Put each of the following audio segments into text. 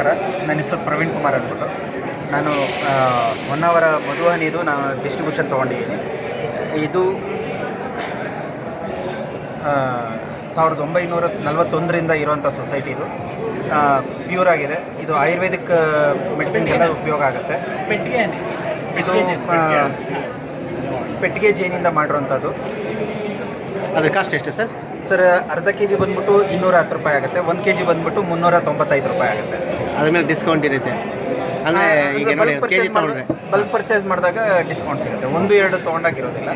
ನಮಸ್ಕಾರ. ನನ್ನ ಹೆಸರು ಪ್ರವೀಣ್ ಕುಮಾರ್ ಅಂದ್ಬಿಟ್ಟು. ನಾನು ಹೊನ್ನಾವರ ಮಧುವಾಹಿನಿದು ನಾನು ಡಿಸ್ಟ್ರಿಬ್ಯೂಷನ್ ತೊಗೊಂಡಿದ್ದೀನಿ. ಇದು 1941ರಿಂದ ಇರುವಂಥ ಸೊಸೈಟಿ. ಇದು ಪ್ಯೂರ್ ಆಗಿದೆ. ಇದು ಆಯುರ್ವೇದಿಕ್ ಮೆಡಿಸಿನ್ಗೆಲ್ಲ ಉಪಯೋಗ ಆಗುತ್ತೆ. ಇದು ಪೆಟ್ಟಿಗೆ ಜೇನಿಂದ ಮಾಡಿರೋಂಥದ್ದು. ಅದ್ರ ಕಾಸ್ಟ್ ಎಷ್ಟು ಸರ್? ಸರ್, ಅರ್ಧ ಕೆ ಜಿ ಬಂದ್ಬಿಟ್ಟು 210 ರೂಪಾಯಿ ಆಗುತ್ತೆ. 1 ಕೆ ಜಿ ಬಂದ್ಬಿಟ್ಟು 395 ರೂಪಾಯಿ ಆಗುತ್ತೆ. ಅದ್ರ ಮೇಲೆ ಡಿಸ್ಕೌಂಟ್ ಇರುತ್ತೆ ಅಂದರೆ ಈಗ ನೋಡಿ ಕೆ ಜಿ ತೊಗೊಂಡ್ರೆ ಬಲ್ಕ್ ಪರ್ಚೇಸ್ ಮಾಡಿದಾಗ ಡಿಸ್ಕೌಂಟ್ ಸಿಗುತ್ತೆ. 1-2 ತೊಗೊಂಡಾಗಿರೋದಿಲ್ಲ.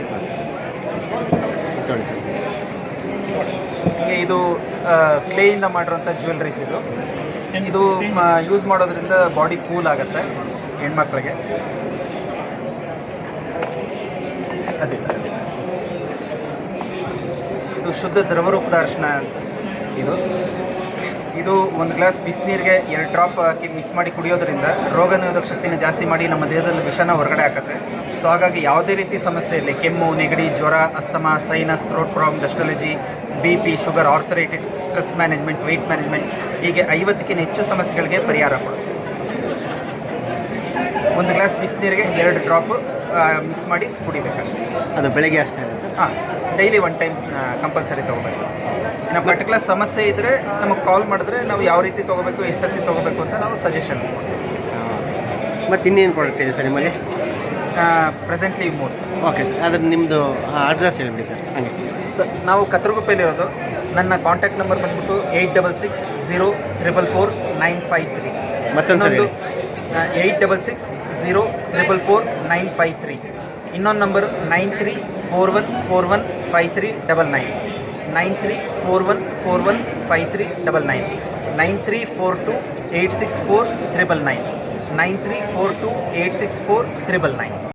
ತೊಗೊಳ್ಳಿ ಸರ್. ಇದು ಕ್ಲೇಯಿಂದ ಮಾಡಿರೋಂಥ ಜ್ಯುವೆಲ್ರೀಸ್. ಇದು ಯೂಸ್ ಮಾಡೋದ್ರಿಂದ ಬಾಡಿ ಕೂಲ್ ಆಗುತ್ತೆ ಹೆಣ್ಮಕ್ಳಿಗೆ. ಅದಿಲ್ಲ, ಇದು ಶುದ್ಧ ದ್ರವರೂಪದ ಅರಿಶಿನ. ಇದು ಒಂದು ಗ್ಲಾಸ್ ಬಿಸಿನೀರಿಗೆ 2 ಡ್ರಾಪ್ ಹಾಕಿ ಮಿಕ್ಸ್ ಮಾಡಿ ಕುಡಿಯೋದ್ರಿಂದ ರೋಗ ನಿರೋಧಕ ಶಕ್ತಿನ ಜಾಸ್ತಿ ಮಾಡಿ ನಮ್ಮ ದೇಹದಲ್ಲಿ ವಿಷನ ಹೊರಗಡೆ ಹಾಕುತ್ತೆ. ಸೊ ಹಾಗಾಗಿ ಯಾವುದೇ ರೀತಿ ಸಮಸ್ಯೆ ಇರಲಿ, ಕೆಮ್ಮು, ನೆಗಡಿ, ಜ್ವರ, asthma, sinus, throat problem, dust allergy, BP, sugar, arthritis, stress management, weight management, ಹೀಗೆ 50ಕ್ಕಿಂತ ಹೆಚ್ಚು ಸಮಸ್ಯೆಗಳಿಗೆ ಪರಿಹಾರ ಕೊಡುತ್ತೆ. ಒಂದು ಗ್ಲಾಸ್ ಬಿಸಿನೀರಿಗೆ 2 ಡ್ರಾಪ್ ಮಿಕ್ಸ್ ಮಾಡಿ ಕುಡಿಬೇಕಷ್ಟೇ. ಅದು ಬೆಳಗ್ಗೆ ಅಷ್ಟೇ ಹಾಂ, ಡೈಲಿ 1 ಟೈಮ್ ಕಂಪಲ್ಸರಿ ತೊಗೋಬೇಕು. ಇನ್ನು ಪರ್ಟಿಕ್ಯುಲರ್ ಸಮಸ್ಯೆ ಇದ್ದರೆ ನಮಗೆ ಕಾಲ್ ಮಾಡಿದ್ರೆ ನಾವು ಯಾವ ರೀತಿ ತೊಗೋಬೇಕು, ಎಷ್ಟು ಸರ್ತಿ ತೊಗೋಬೇಕು ಅಂತ ನಾವು ಸಜೆಷನ್ ಕೊಡ್ತೀವಿ. ಮತ್ತು ಇನ್ನೇನು ಪ್ರಾಡಕ್ಟ್ ಇದೆ ಸರ್ ನಿಮ್ಮಲ್ಲಿ? Presently 3 sir. ಓಕೆ ಸರ್, ಅದ್ರ ನಿಮ್ಮದು ಅಡ್ರೆಸ್ ಹೇಳ್ಬಿಡಿ ಸರ್. ಹಾಗೆ ಸರ್, ನಾವು ಕತ್ರಗುಪ್ಪೆಯಲ್ಲಿರೋದು. ನನ್ನ ಕಾಂಟ್ಯಾಕ್ಟ್ ನಂಬರ್ ಬಂದ್ಬಿಟ್ಟು 8660444953. ಮತ್ತೊಂದು ಸರಿ 8660444953. ಇನ್ನೊಂದು ನಂಬರು 9341415399. 9341415399. 9342864999. 9342864999.